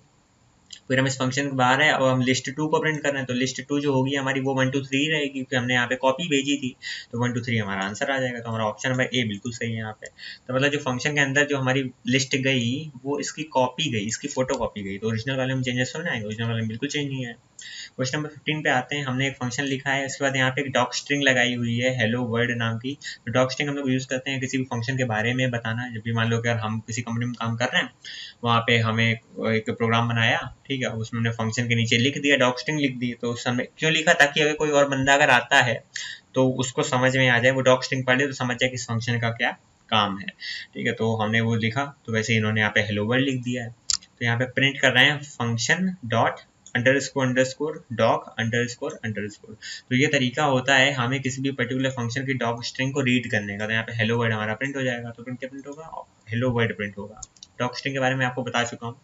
फिर हम इस फंक्शन के बाहर है, अब हम लिस्ट 2 को प्रिंट कर रहे हैं, तो लिस्ट 2 जो होगी हमारी वो 1 2 3 रहेगी, फिर हमने यहाँ पे कॉपी भेजी थी, तो 1 2 3 हमारा आंसर आ जाएगा। तो हमारा ऑप्शन नंबर ए बिल्कुल सही है यहाँ पे। तो मतलब जो फंक्शन के अंदर जो हमारी लिस्ट गई वो इसकी कॉपी गई, इसकी फोटो कॉपी गई, तो ओरिजिनल वाले में चेंजेस हो ना आएंगे, ओरिजिनल वाले में बिल्कुल चेंज नहीं है। क्वेश्चन नंबर 15 पे आते हैं। हमने एक फंक्शन लिखा है, उसके बाद यहाँ पे एक डॉक स्ट्रिंग लगाई हुई है हेलो वर्ल्ड नाम की। तो डॉक स्ट्रिंग हम लोग यूज़ करते हैं किसी भी फंक्शन के बारे में बताना। जब भी मान लो अगर हम किसी कंपनी में काम कर रहे हैं, वहाँ पे हमें एक प्रोग्राम बनाया, ठीक है, उसमें हमने फंक्शन के नीचे लिख दिया, डॉक स्ट्रिंग लिख दी। तो उस समय क्यों लिखा, ताकि अगर कोई और बंदा अगर आता है तो उसको समझ में आ जाए, वो डॉक स्ट्रिंग पढ़ ले तो समझ जाए कि इस फंक्शन का क्या काम है, ठीक है। तो हमने वो लिखा, तो वैसे इन्होंने यहाँ पे हेलो वर्ल्ड लिख दिया है। तो यहाँ पे प्रिंट कर रहे हैं function dot underscore doc underscore. तो ये तरीका होता है हमें किसी भी पर्टिकुलर फंक्शन की डॉक स्ट्रिंग को रीड करने का। तो यहाँ पे हेलो वर्ड हमारा प्रिंट हो जाएगा, तो प्रिंट क्या प्रिंट होगा, हेलो वर्ड प्रिंट होगा। डॉक स्ट्रिंग के बारे में आपको बता चुका हूँ।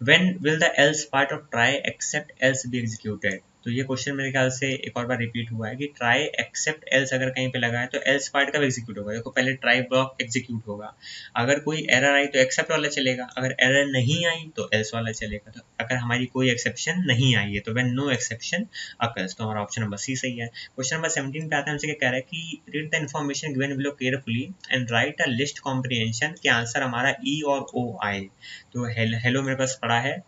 When will the else part of try except else be executed? तो ये क्वेश्चन मेरे ख्याल से एक और बार रिपीट हुआ है कि ट्राई एक्सेप्ट एल्स अगर कहीं पे लगा है तो एल्स पार्ट कब एग्जीक्यूट होगा। देखो पहले ट्राई ब्लॉक एग्जीक्यूट होगा, अगर कोई एरर आई तो एक्सेप्ट वाला चलेगा, अगर एरर नहीं आई तो एल्स वाला चलेगा। तो अगर हमारी कोई एक्सेप्शन नहीं आई है तो व्हेन नो एक्सेप्शन अकर्स, तो हमारा ऑप्शन नंबर सी सही है। क्वेश्चन नंबर 17 पे आते हैं, हमसे क्या कह रहा है कि read the information given below carefully and right a list comprehension के आंसर हमारा ई और ओ आए। तो हेलो मेरे पास पड़ा है,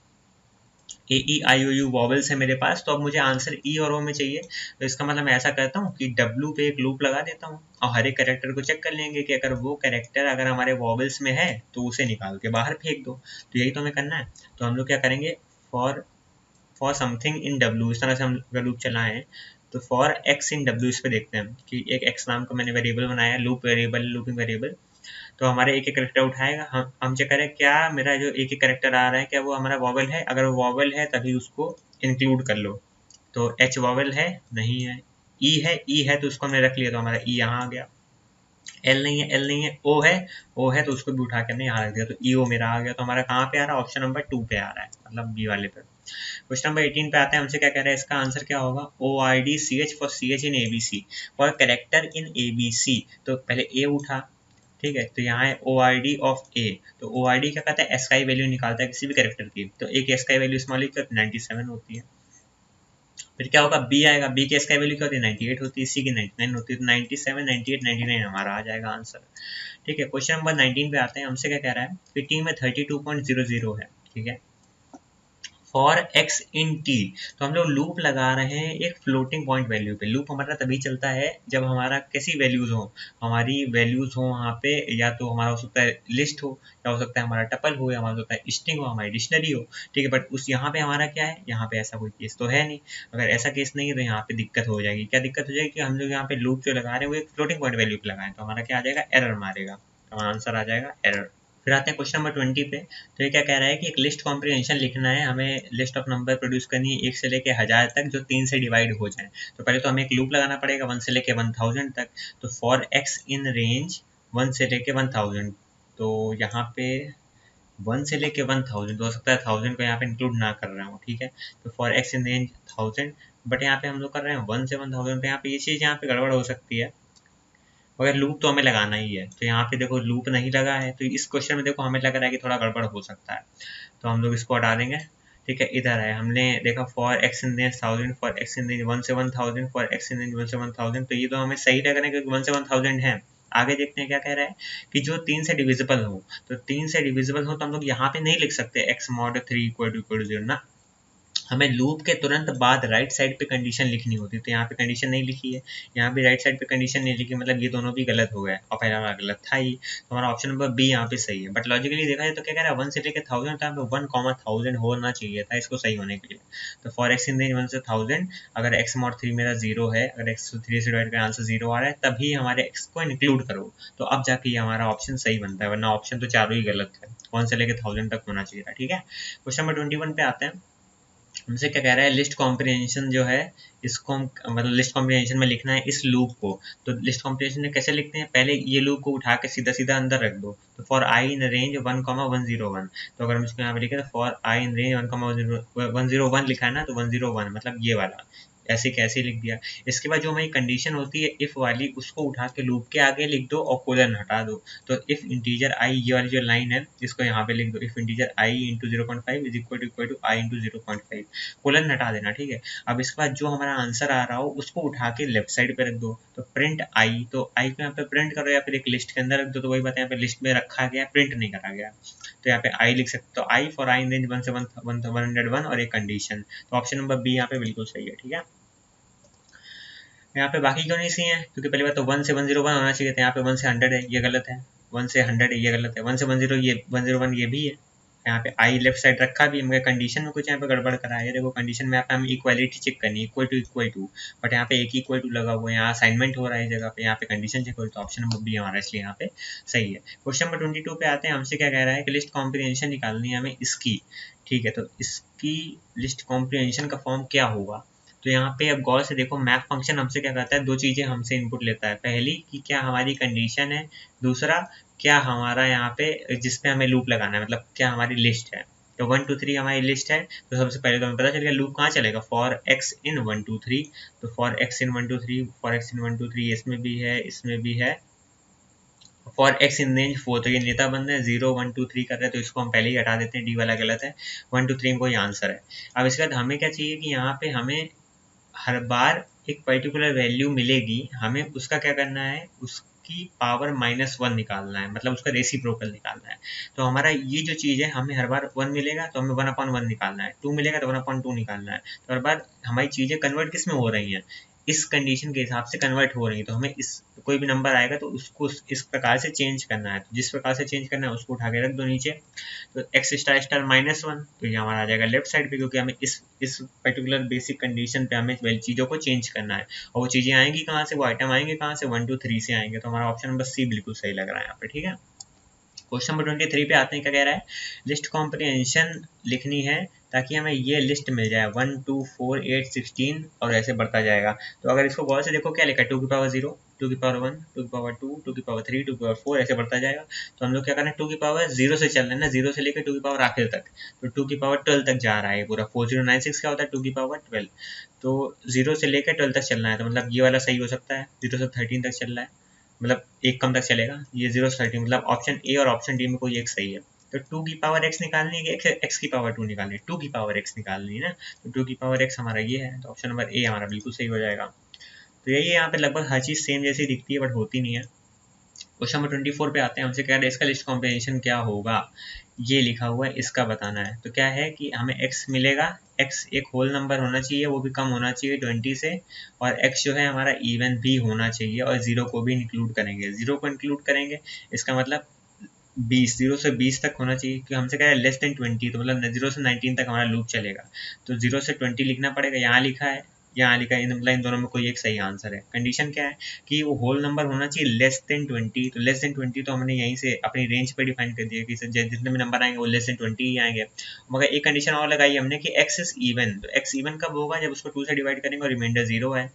ए ई आई ओ यू वॉवल्स है मेरे पास, तो अब मुझे आंसर ई और ओ में चाहिए। तो इसका मतलब मैं ऐसा करता हूँ कि डब्लू पे एक लूप लगा देता हूँ और हर एक कैरेक्टर को चेक कर लेंगे कि अगर वो कैरेक्टर अगर हमारे वॉवल्स में है तो उसे निकाल के बाहर फेंक दो। तो यही तो हमें करना है। तो हम लोग क्या करेंगे, फॉर समथिंग इन डब्लू, इस तरह से हम अगर लूप चलाएं तो फॉर एक्स इन डब्लू, इस पे देखते हैं कि एक एक्स नाम का मैंने वेरिएबल बनाया, लूप वेरिएबल, लूपिंग वेरिएबल। तो हमारे एक एक करेक्टर उठाएगा, हम चेक करें क्या मेरा जो एक एक करेक्टर आ रहा है क्या वो हमारा वॉवल है, अगर वो वॉवल है तभी उसको इंक्लूड कर लो। तो एच वॉवल है, नहीं है। ई है तो उसको हमने रख लिया, तो हमारा ई यहाँ आ गया। एल नहीं है, एल नहीं है। ओ है तो उसको भी उठा के हमने यहाँ रख दिया, तो ई ओ मेरा आ गया। तो हमारा कहाँ पे आ रहा है, ऑप्शन नंबर 2 पे आ रहा है, मतलब बी वाले पे। क्वेश्चन नंबर 18 पे आते हैं, हमसे क्या कह रहा है, इसका आंसर क्या होगा, O R D C H for C H in A B C, for character in A B C. तो पहले ए उठा, ठीक है, तो यहाँ है O R D of A. तो ओ आर डी क्या कहता है, एसकाई वैल्यू निकालता है किसी भी कैरेक्टर की। तो एक एसकाई वैल्यू स्मॉल लिखकर 97 होती है। फिर क्या होगा, बी आएगा, बी की एसकाई वैल्यू क्या होती है, 98 होती है, सी की 99 होती है। तो 97 98 99 हमारा आ जाएगा आंसर, ठीक है। क्वेश्चन नंबर 19 पे आते हैं, हमसे क्या कह रहा है कि टी में 32.00 है, ठीक है, फॉर एक्स इन टी। तो हम लोग लूप लगा रहे हैं एक फ्लोटिंग पॉइंट वैल्यू पे। लूप हमारा तभी चलता है जब हमारा कैसी वैल्यूज हो, हमारी वैल्यूज हो वहाँ पे, या तो हमारा हो सकता है लिस्ट हो, या हो सकता है हमारा टपल हो, या हमारा हो सकता है स्ट्रिंग हो, हमारी डिक्शनरी हो, ठीक है। बट उस यहाँ पे हमारा क्या है, यहाँ पे ऐसा कोई केस तो है नहीं। अगर ऐसा केस नहीं है तो यहाँ पे दिक्कत हो जाएगी। क्या दिक्कत हो जाएगी कि हम लोग यहाँ पे लूप जो लगा रहे हैं वो एक फ्लोटिंग पॉइंट वैल्यू पे लगाएं, तो हमारा क्या आ जाएगा, एरर मारेगा, तो हमारा आंसर आ जाएगा एरर। फिर आते हैं क्वेश्चन नंबर 20 पे। तो ये क्या कह रहा है कि एक लिस्ट कॉम्प्रिहेंशन लिखना है, हमें लिस्ट ऑफ नंबर प्रोड्यूस करनी है 1 से लेके 1000 तक जो 3 से डिवाइड हो जाए। तो पहले तो हमें एक लूप लगाना पड़ेगा 1 से लेके 1000 तक। तो फॉर एक्स इन रेंज 1 से लेके 1000, तो यहाँ पे 1 से लेके 1000 तो हो सकता है 1000 को यहाँ पे इंक्लूड ना कर रहा हूँ, ठीक है। तो for x in range 1000, but यहाँ पे हम लोग कर रहे हैं 1 से 1000, तो यहाँ पे ये चीज़ यहाँ पे गड़बड़ हो सकती है। मगर लूप तो हमें लगाना ही है, तो यहाँ पे देखो लूप नहीं लगा है, तो इस क्वेश्चन में देखो हमें लग रहा है कि थोड़ा गड़बड़ हो सकता है, तो हम लोग इसको हटा देंगे, ठीक है, इधर है, हमने देखा for x in range 1000, for x in range 1 से 1000, फॉर एक्स इन रेंज 1 से 1000, तो ये तो हमें सही लग रहा है क्योंकि 1 से 1000 है। आगे देखते हैं क्या कह रहा है कि जो 3 से डिविजिबल हो, तो 3 से डिविजिबल हो तो हम लोग यहाँ पे नहीं लिख सकते x mod 3 इक्वल टू 0 ना, हमें लूप के तुरंत बाद राइट साइड पे कंडीशन लिखनी होती है, तो यहाँ पे कंडीशन नहीं लिखी है, यहाँ भी राइट साइड पे कंडीशन नहीं लिखी, मतलब ये दोनों भी गलत हो गए और पहला वाला गलत था ही, तो हमारा ऑप्शन नंबर बी यहाँ पे सही है। बट लॉजिकली देखा जाए तो क्या कह रहा है 1 से लेकर 1000, तो यहाँ पे 1,1000 होना चाहिए था इसको सही होने के लिए। तो फॉर एक्स इन रेंज 1 से 1000, अगर एक्स मॉड 3 मेरा 0 है, अगर एक्स 3 से डिवाइड का आंसर 0 आ रहा है, तभी हमारे एक्स को इंक्लूड करो, तो अब जाके ये हमारा ऑप्शन सही बनता है, वरना ऑप्शन तो चारों ही गलत है, 1 से लेकर 1000 तक होना चाहिए था। ठीक है, क्वेश्चन नंबर 21 पे आते हैं। हमसे क्या कह रहा है, लिस्ट कॉम्प्रिहेंशन जो है इसको हम मतलब लिस्ट कॉम्प्रिहेंशन में लिखना है इस लूप को, तो लिस्ट कॉम्प्रिहेंशन में कैसे लिखते हैं, पहले ये लूप को उठा के सीधा सीधा अंदर रख दो, तो फॉर आई इन रेंज 1,101, तो अगर हम इसको यहाँ पे लिखे तो फॉर आई इन रेंज 1,101 लिखा है ना, तो 101 मतलब ये वाला, ऐसे कैसे लिख दिया। इसके बाद जो हमारी कंडीशन होती है इफ वाली, उसको उठा के लूप के आगे लिख दो और कोलन हटा दो, तो इफ इंटीजर आई, ये वाली जो लाइन है इसको यहाँ पे लिख दो, if integer I into 0.5 is equal to I into 0.5, colon हटा देना। ठीक है, अब इसके बाद जो हमारा आंसर आ रहा हो उसको उठा के लेफ्ट साइड पे रख दो, तो प्रिंट आई, तो आई को यहाँ पे प्रिंट करो या फिर एक लिस्ट के अंदर रख दो, तो वही बात यहाँ पे लिस्ट में रखा गया, प्रिंट नहीं करा गया, तो यहाँ पे आई लिख सकते, तो I for I in range 1 से 101 और एक कंडीशन, तो ऑप्शन नंबर बी यहाँ पे बिल्कुल सही है। ठीक है, यहाँ पे बाकी क्यों नहीं सही है, क्योंकि पहली बात तो 1 से 101 होना चाहिए था, यहाँ पे 1 से 100 है, ये गलत है, 1 से 100 है, ये गलत है, 1 से 10 ये 101 ये भी है, यहाँ पे आई लेफ्ट साइड रखा भी, मगर कंडीशन में कुछ यहाँ पे गड़बड़ करा है। देखो कंडीशन में यहाँ पे हमें इक्वालिटी चेक करनी है, इक्वल टू, बट यहाँ पे एक ही इक्वल टू लगा हुआ है, यहाँ असाइनमेंट हो रहा है इस जगह पे, यहाँ पे कंडीशन चेक हो, तो ऑप्शन नंबर बी हमारा इसलिए यहाँ पे सही है। क्वेश्चन नंबर 22 पे आते हैं। हमसे क्या कह रहा है कि लिस्ट कॉम्प्रिहेंशन निकालनी है हमें इसकी, ठीक है, तो इसकी लिस्ट कॉम्प्रिहेंशन का फॉर्म क्या होगा, तो यहाँ पे अब गौर से देखो, मैप फंक्शन हमसे क्या करता है, दो चीज़ें हमसे इनपुट लेता है, पहली कि क्या हमारी कंडीशन है, दूसरा क्या हमारा यहाँ पे जिस पे हमें लूप लगाना है, मतलब क्या हमारी लिस्ट है, तो 1 2 3 हमारी लिस्ट है, तो सबसे पहले तो हमें पता चल गया लूप कहाँ चलेगा, फॉर एक्स इन 1 2 3, तो for x in 1 2 3, for x इन 1 2 3 इसमें भी है, इसमें भी है, फॉर एक्स इन रेंज 4, तो ये नेता बंद है, 0 1 2 3 कर रहे हैं, तो इसको हम पहले ही हटा देते हैं, डी वाला गलत है, 1 2 3 में कोई आंसर है। अब इसके बाद हमें क्या चाहिए कि यहाँ पे हमें हर बार एक पर्टिकुलर वैल्यू मिलेगी, हमें उसका क्या करना है, उसकी पावर -1 निकालना है, मतलब उसका रेसिप्रोकल निकालना है। तो हमारा ये जो चीज़ है, हमें हर बार 1 मिलेगा तो हमें 1/1 निकालना है, 2 मिलेगा तो 1/2 निकालना है, तो हर बार हमारी चीज़ें कन्वर्ट किस में हो रही हैं, इस कंडीशन के हिसाब से कन्वर्ट हो रही है, तो हमें इस कोई भी नंबर आएगा तो उसको इस प्रकार से चेंज करना है, तो जिस प्रकार से चेंज करना है उसको उठा के रख दो नीचे, तो एक्स स्टार स्टार -1, तो ये हमारा आ जाएगा लेफ्ट साइड पे, क्योंकि हमें इस पर्टिकुलर बेसिक कंडीशन पे हमें चीज़ों को चेंज करना है, और वो चीज़ें आएंगी कहाँ से, वो आइटम आएंगे कहाँ से, 1 2 3 से आएंगे, तो हमारा ऑप्शन नंबर सी बिल्कुल सही लग रहा है यहाँ पे। ठीक है, क्वेश्चन नंबर 23 पे आते हैं। क्या कह रहा है, लिस्ट कॉम्प्रिहेंशन लिखनी है ताकि हमें ये लिस्ट मिल जाए 1 2 4 8 16 और ऐसे बढ़ता जाएगा, तो अगर इसको गौर से देखो क्या लिखा है, 2 की पावर 0, 2 की पावर 1, 2 की पावर 2, 2 की पावर 3, 2 की पावर 4 ऐसे बढ़ता जाएगा, तो हम लोग क्या करना है, 2 की पावर 0 से चल रहे हैं ना, 0 से लेकर 2 की पावर आखिर तक, तो 2 की पावर 12 तक जा रहा है पूरा, 4096 क्या होता है 2 की पावर 12, तो 0 से लेकर 12 तक चलना है, तो मतलब ये वाला सही हो सकता है, 0 से 13 तक चल रहा है, मतलब एक कम तक चलेगा, ये 0 से 30, मतलब ऑप्शन ए और ऑप्शन डी में कोई एक सही है। तो 2 की पावर एक्स निकालनी है कि एक्स की पावर 2 निकालनी है, 2 की पावर एक्स निकालनी है ना, तो 2 की पावर एक्स हमारा ये है, तो ऑप्शन नंबर ए हमारा बिल्कुल सही हो जाएगा। तो यही यहाँ पे लगभग हर चीज़ सेम जैसी दिखती है बट होती नहीं है। क्वेश्चन नंबर 24 पे आते हैं। हमसे कह रहे हैं इसका लिस्ट कॉम्प्रिहेंशन क्या होगा, ये लिखा हुआ है, इसका बताना है। तो क्या है कि हमें x मिलेगा, x एक होल नंबर होना चाहिए, वो भी कम होना चाहिए 20 से, और x जो है हमारा इवन भी होना चाहिए, और 0 को भी इंक्लूड करेंगे, 0 को इंक्लूड करेंगे इसका मतलब 20, 0 से 20 तक होना चाहिए, क्योंकि हमसे कह रहा है लेस देन 20, तो मतलब 0 से 19 तक हमारा लूप चलेगा, तो 0 से 20 लिखना पड़ेगा, यहाँ लिखा है, यहाँ लिखा है, मतलब इन दोनों में कोई एक सही आंसर है। कंडीशन क्या है कि वो होल नंबर होना चाहिए लेस देन 20, तो लेस देन 20 तो हमने यहीं से अपनी रेंज पे डिफाइन कर दिया कि जितने भी नंबर आएंगे वो लेस देन 20 ही आएंगे, मगर एक कंडीशन और लगाई हमने कि एक्स इज इवन, तो एक्स इवन कब होगा, जब उसको 2 से डिवाइड करेंगे और रिमाइंडर 0 है,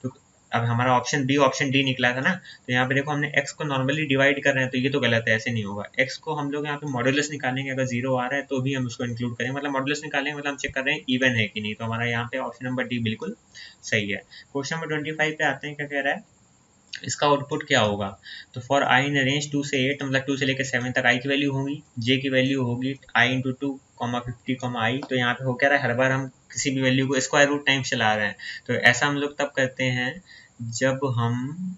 तो अब हमारा ऑप्शन बी ऑप्शन डी निकला था ना, तो यहाँ पे देखो हमने x को नॉर्मली डिवाइड कर रहे हैं, तो ये तो गलत है, ऐसे नहीं होगा, x को हम लोग यहाँ पे मॉडुलस निकालेंगे, अगर 0 आ रहा है तो भी हम उसको इंक्लूड करेंगे, मतलब मॉडुलस निकालेंगे मतलब हम चेक कर रहे हैं इवन है कि नहीं, तो हमारा यहाँ पे ऑप्शन नंबर डी बिल्कुल सही है। क्वेश्चन नंबर 25 पे आते हैं। क्या कह रहा है, इसका आउटपुट क्या होगा, तो फॉर आई इन रेंज 2 से 8, मतलब 2 से लेकर 7 तक आई की वैल्यू होगी, जे की वैल्यू होगी आई इंटू 2, 50, तो यहाँ पे हो क्या रहा है, हर बार हम किसी भी वैल्यू को स्क्वायर रूट टाइम्स चला रहे हैं। तो ऐसा हम लोग तब करते हैं जब हम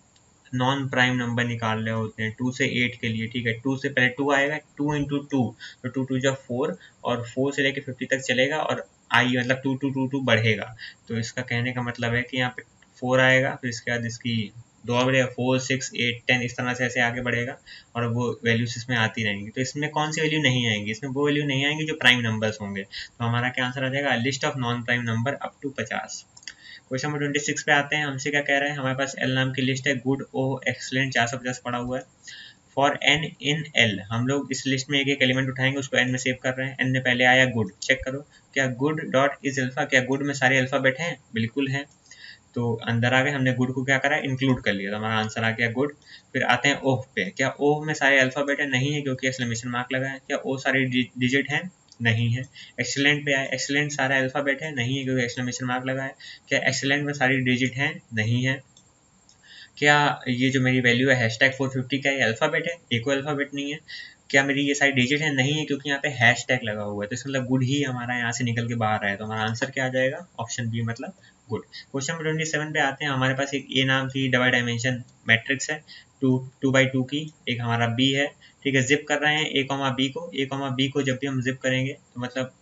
नॉन प्राइम नंबर निकाल रहे होते हैं 2 से 8 के लिए। ठीक है, 2 से पहले 2 आएगा, 2 इंटू 2, तो 2 2 जा 4, और 4 से लेके 50 तक चलेगा, और आई मतलब 2 2 2 2 बढ़ेगा। तो इसका कहने का मतलब है कि यहाँ पे 4 आएगा, फिर इसके बाद इसकी 2 और बढ़ेगा, 4 6 8 10, इस तरह से ऐसे आगे बढ़ेगा, और वो वैल्यूज इसमें आती रहेंगी। तो इसमें कौन सी वैल्यू नहीं आएंगी, इसमें वो वैल्यू नहीं आएंगी जो प्राइम नंबर्स होंगे। तो हमारा क्या आंसर आ जाएगा, list of non prime number up to 50। Question number 26 पे आते हैं। हमसे क्या कह रहे हैं, हमारे पास एल नाम की लिस्ट है, गुड ओ एक्सलेंट 450 पड़ा हुआ है। फॉर एन इन एल, हम लोग इस लिस्ट में एक एक एलिमेंट उठाएंगे, उसको एन में सेव कर रहे हैं। एन में पहले आया गुड, चेक करो क्या गुड डॉट इज अल्फा, क्या गुड में सारे अल्फाबेट हैं, बिल्कुल है। तो अंदर आ गए, हमने गुड को क्या करा, इंक्लूड कर लिया, तो हमारा आंसर आ गया गुड। फिर आते हैं ओह पे, क्या ओह में सारे अल्फाबेट है, नहीं है क्योंकि एक्सक्लेमेशन मार्क लगा है। क्या ओ सारे डिजिट हैं, नहीं है। एक्सीलेंट पे आए, एक्सीलेंट सारा अल्फाबेट है, नहीं है क्योंकि एक्सक्लेमेशन मार्क लगा है। क्या एक्सीलेंट में सारी डिजिट हैं, नहीं है। क्या ये जो मेरी वैल्यू है हैशटैग 450, क्या ये अल्फाबेट है, एक अल्फाबेट नहीं है। क्या मेरी ये सारी डिजिट है, नहीं है क्योंकि यहाँ पे हैशटैग लगा हुआ है, तो इसका मतलब गुड ही हमारा यहाँ से निकल के बाहर आया, तो हमारा आंसर क्या आ जाएगा, ऑप्शन बी मतलब गुड। क्वेश्चन नंबर 27 पे आते हैं। हमारे पास एक ए नाम की डबल डायमेंशन मैट्रिक्स है 2 by 2 की, एक हमारा बी है। ठीक है, जिप कर रहे हैं ए कॉमा बी को, ए कॉमा बी को जब भी हम जिप करेंगे तो मतलब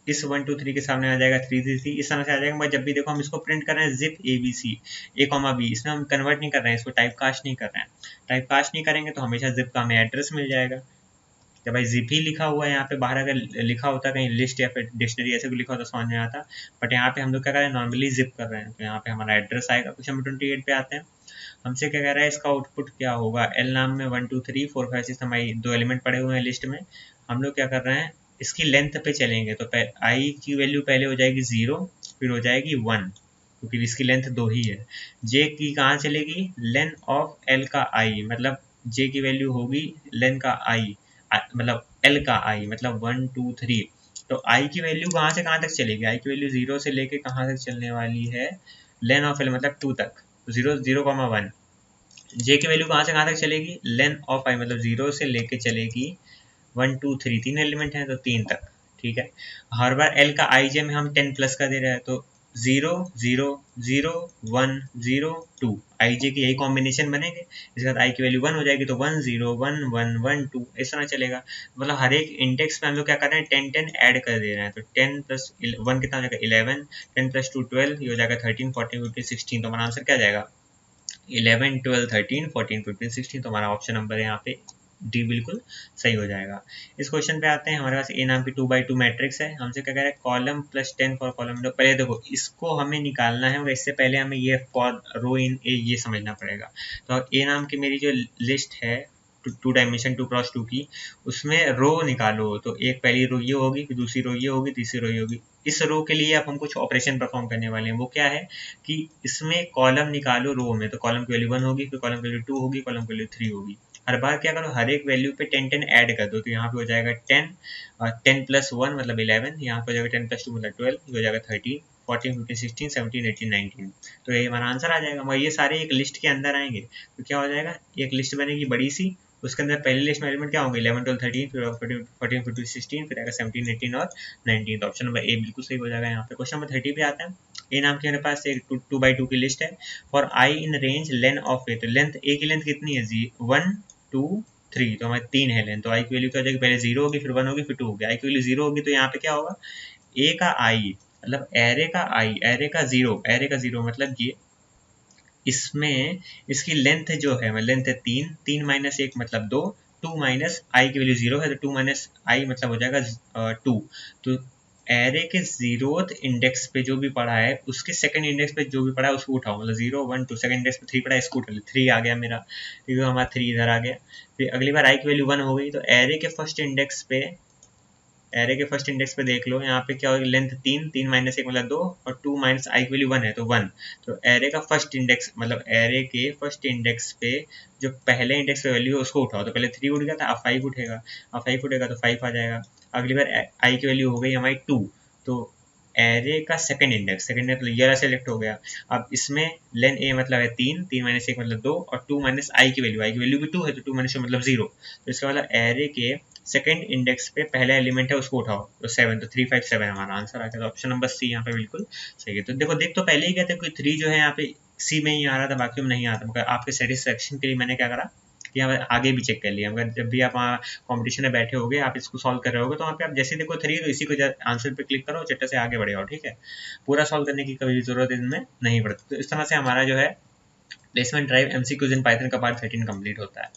इस 1 2 3 के सामने आ जाएगा 3 3 3, इस तरह से आ जाएगा। मगर जब भी देखो हम इसको प्रिंट कर रहे हैं zip A B C, A comma B, इसमें हम कन्वर्ट नहीं कर रहे हैं, इसको टाइप कास्ट नहीं कर रहे हैं। टाइप कास्ट नहीं करेंगे तो हमेशा जिप का हमें एड्रेस मिल जाएगा। जब भाई जिप ही लिखा हुआ है यहाँ पे, बाहर अगर लिखा होता कहीं लिस्ट या फिर डिक्शनरी ऐसे भी लिखा होता समझ में आता, बट यहाँ पे हम लोग क्या कर रहे हैं, नॉर्मली जिप कर रहे हैं, तो यहाँ पे हमारा एड्रेस आएगा। क्वेश्चन नंबर 28 पे आते हैं। हमसे क्या कह रहा है, इसका आउटपुट क्या होगा। एल नाम में 1 2 3 4 5 6 हमारी 2 एलिमेंट पड़े हुए हैं लिस्ट में। हम लोग क्या कर रहे हैं, इसकी लेंथ पे चलेंगे, तो आई की वैल्यू पहले हो जाएगी 0, फिर हो जाएगी 1, क्योंकि इसकी लेंथ 2 ही है। जे की कहाँ चलेगी, लेंथ ऑफ एल का आई, मतलब जे की वैल्यू होगी लेंथ का आई, मतलब एल का आई, मतलब 1 2 3। तो आई की वैल्यू कहाँ से कहाँ तक चलेगी, आई की वैल्यू 0 से लेके कहाँ तक चलने वाली है, लेंथ ऑफ एल मतलब 2 तक, 0 0,1। जे की वैल्यू कहाँ से कहाँ तक चलेगी, लेंथ ऑफ आई मतलब 0 से लेके चलेगी 1 2 3, 3 एलिमेंट हैं तो 3 तक। ठीक है, हर बार एल का आई जे में हम 10 प्लस का दे रहे हैं, तो 0 0 0 1 0 2, आई जे की यही कॉम्बिनेशन बनेंगे। इसके बाद आई की वैल्यू 1 हो जाएगी तो 1 0 1 1 1 2, इस तरह चलेगा। मतलब हर एक इंडेक्स में हम लोग क्या कर रहे हैं, 10 10 ऐड कर दे रहे हैं, तो 10 प्लस 1 कितना हो जाएगा 11, 10 प्लस 2 12, ये हो जाएगा 13 14 15 16। तो हमारा आंसर क्या जाएगा, 11 12 13 14 15 16। तो हमारा ऑप्शन नंबर है यहाँ पे डी बिल्कुल सही हो जाएगा। इस क्वेश्चन पे आते हैं। हमारे पास ए नाम की 2 by 2 मैट्रिक्स है। हमसे क्या कह रहा है, कॉलम प्लस 10 फॉर कॉलम। पहले देखो इसको हमें निकालना है, और इससे पहले हमें ये रो इन ए ये समझना पड़ेगा। तो ए नाम की मेरी जो लिस्ट है 2 डायमेंशन 2 क्रॉस 2 की, उसमें रो निकालो, तो एक पहली रो ये होगी, फिर दूसरी रो ये होगी, तीसरी रो ये होगी। इस रो के लिए अब हम कुछ ऑपरेशन परफॉर्म करने वाले हैं। वो क्या है कि इसमें कॉलम निकालो रो में, तो कॉलम की वैल्यू 1 होगी, फिर कॉलम की वैल्यू 2 होगी, कॉलम की वैल्यू 3 होगी। हर बार क्या करो, हर एक वैल्यू पे 10 10 ऐड कर दो, तो यहाँ पे हो जाएगा 10 और 10 प्लस 1 मतलब 11, यहाँ पे हो जाएगा 10 प्लस 2 मतलब 12, ये हो जाएगा 13 14 15 16 17 18 19। तो ये हमारा आंसर आ जाएगा। मगर ये सारे एक लिस्ट के अंदर आएंगे, तो क्या हो जाएगा, एक लिस्ट बनेगी बड़ी सी, उसके अंदर पहली लिस्ट में एलिमेंट क्या होंगे, 11 12 13, फिर 14 15 16, फिर आएगा 17 18 और 19। तो ऑप्शन नंबर ए बिल्कुल सही हो जाएगा यहाँ पे। क्वेश्चन नंबर 30 पे आते हैं। ए नाम के मेरे पास एक 2 by 2 की लिस्ट है। For I in range length of A, तो लेंथ ए की लेंथ कितनी है, 1 2 3, तो हमारे 3 है लेंथ। तो आई की वैल्यू क्या हो जाएगी, पहले 0 होगी, फिर 1 होगी, फिर 2 होगी। आई की वैल्यू 0 होगी, तो यहाँ पे क्या होगा, ए का आई मतलब एरे का आई, एरे का 0, एरे का 0 मतलब ये इसमें इसकी लेंथ जो है, लेंथ है 3, 3 माइनस 1 मतलब 2, 2 माइनस आई की वैल्यू 0 है, तो 2 माइनस आई मतलब हो जाएगा 2। तो एरे के 0th इंडेक्स पे जो भी पड़ा है, उसके सेकंड इंडेक्स पे जो भी पड़ा है उसको उठाओ, मतलब 0 1 2, सेकंड इंडेक्स पे 3 पड़ा है, इसको उठा लो, 3 आ गया मेरा, क्योंकि हमारा 3 इधर आ गया। फिर अगली बार आई की वैल्यू 1 हो गई, तो एरे के फर्स्ट इंडेक्स पे देख लो, यहाँ पे क्या होगी, लेंथ 3, 3 माइनस 1 मतलब 2, और 2 माइनस आई की वैल्यू 1 है तो 1। तो एरे का फर्स्ट इंडेक्स मतलब एरे के फर्स्ट इंडेक्स पे जो पहले इंडेक्स पे वैल्यू है उसको उठाओ, तो पहले 3 उठ गया था, अब 5 उठेगा, अब 5 उठेगा तो 5 आ जाएगा। अगली बार आई की वैल्यू हो गई हमारी 2, तो एरे का सेकंड इंडेक्स मतलब ये वाला सेलेक्ट हो गया। अब इसमें लेन ए मतलब है 3, 3 माइनस 1 मतलब 2, और 2 माइनस आई की वैल्यू भी 2 है, तो 2 माइनस मतलब 0। तो इसका मतलब एरे के सेकंड इंडेक्स पे पहला एलिमेंट है उसको उठाओ, तो 7, तो 357 हमारा आंसर आ गया। तो ऑप्शन नंबर सी यहाँ पे बिल्कुल सही है। तो देखो देख तो पहले ही गए थे, कोई 3 जो है यहाँ पे सी में ही आ रहा था, बाकी में नहीं आ रहा था, मगर आपके सेटिस्फेक्शन के लिए मैंने क्या करा कि यहाँ आगे भी चेक कर लिया। मगर जब भी आप कॉम्पिटिशन में बैठे होगे, आप इसको सॉल्व कर रहे होगे, तो वहाँ पे आप जैसे देखो 3 तो इसी को आंसर पे क्लिक करो, चट्टा से आगे बढ़े आओ, ठीक है। पूरा सॉल्व करने की कभी जरूरत इनमें नहीं पड़ती। तो इस तरह से हमारा जो है placement drive MCQs in Python का पार्ट 13 कंप्लीट होता है।